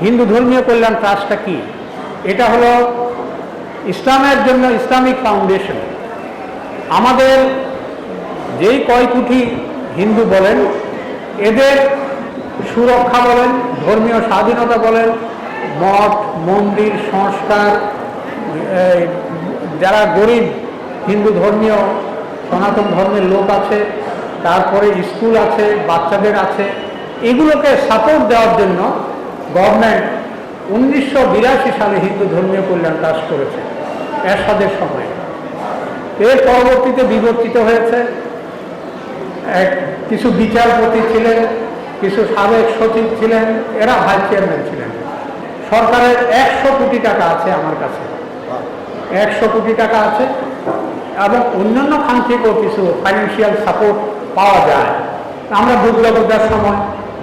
হিন্দু ধর্মীয় কল্যাণ ট্রাস্টটা কি? এটা হলো ইসলামের জন্য ইসলামিক ফাউন্ডেশন। আমাদের যেই কয় কোটি হিন্দু বলেন, এদের সুরক্ষা বলেন, ধর্মীয় স্বাধীনতা বলেন, মঠ মন্দির সংস্কার, যারা গরিব হিন্দু ধর্মীয় সনাতন ধর্মের লোক আছে, তারপরে স্কুল আছে, বাচ্চাদের আছে, এগুলোকে সাপোর্ট দেওয়ার জন্য গভর্নমেন্ট 1982 সালে হিন্দু ধর্মীয় কল্যাণ ট্রাস্ট করেছে এরশাদের সময়। এর পরবর্তীতে বিবর্তিত হয়েছে। কিছু বিচারপতি ছিলেন, কিছু সাবেক সচিব ছিলেন, এরা ভাইস চেয়ারম্যান ছিলেন। সরকারের 100 কোটি টাকা আছে আমার কাছে, 100 কোটি টাকা আছে, এবং অন্যান্য খান থেকেও কিছু ফাইন্যান্সিয়াল সাপোর্ট পাওয়া যায়। আমরা দুর্গাপূজার সময়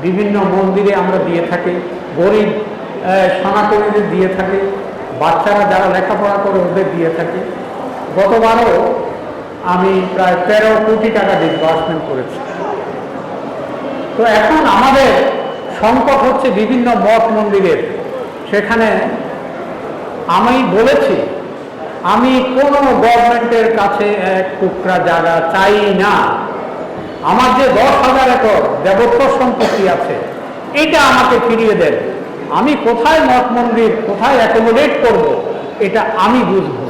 বিভিন্ন মন্দিরে আমরা দিয়ে থাকি, গরিব সনাতনীদের দিয়ে থাকি, বাচ্চারা যারা লেখাপড়া করে ওদের দিয়ে থাকি। গতবারও আমি প্রায় 13 কোটি টাকা ডিসবার্সমেন্ট করেছি। তো এখন আমাদের সংকট হচ্ছে বিভিন্ন মঠ মন্দিরের। সেখানে আমি বলেছি, আমি কোনো গভর্নমেন্টের কাছে এক টুকরা জায়গা চাই না। আমার যে 10,000 একর দেবত্ব সম্পত্তি আছে, এটা আমাকে ফিরিয়ে দেন। আমি কোথায় মঠ মন্দির কোথায় অ্যাকোমোডেট করব, এটা আমি বুঝবো।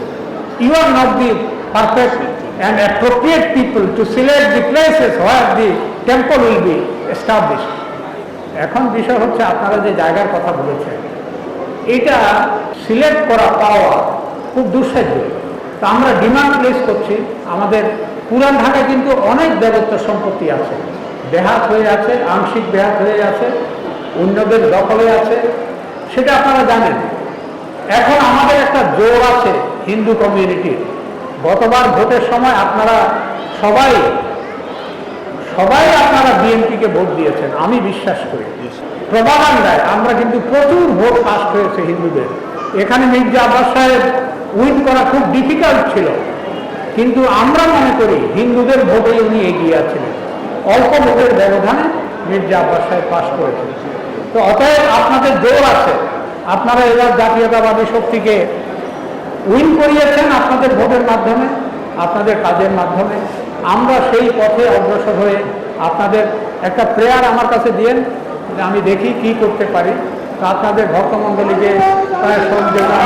You are not the perfect and appropriate people to select the places where the temple will be established. এখন বিষয় হচ্ছে আপনারা যে জায়গার কথা বলেছেন, এটা সিলেক্ট করা পাওয়া খুব দুঃসাধ্য। তো আমরা ডিমান্ড প্লেস করছি। আমাদের পুরান ঢাকায় কিন্তু অনেক দেবত্ব সম্পত্তি আছে, বেহাত হয়ে আছে, আংশিক বেহাত হয়ে আছে, অন্যদের দখলে আছে, সেটা আপনারা জানেন। এখন আমাদের একটা জোর আছে হিন্দু কমিউনিটির। গতবার ভোটের সময় আপনারা সবাই আপনারা বিএনপিকে ভোট দিয়েছেন, আমি বিশ্বাস করি। প্রভাকাণ্ডায় আমরা কিন্তু প্রচুর ভোট ফাস্ট হয়েছে হিন্দুদের। এখানে মির্জা আব্বাস সাহেব উইন করা খুব ডিফিকাল্ট ছিল, কিন্তু আমরা মনে করি হিন্দুদের ভোটে উনি এগিয়ে আছিলেন। অল্প ভোটের ব্যবধানে মির্জা আব্বাস সাহেব পাস করেছেন। তো অতএব আপনাদের জোর আছে, আপনারা এবার জাতীয়তাবাদী শক্তিকে উইন করিয়েছেন আপনাদের ভোটের মাধ্যমে, আপনাদের কাজের মাধ্যমে। আমরা সেই পথে অগ্রসর হয়ে আপনাদের একটা প্রেয়ার আমার কাছে দিয়েন, যে আমি দেখি কি করতে পারি। তো আপনাদের ভক্তমণ্ডলীকে সহযোগিতা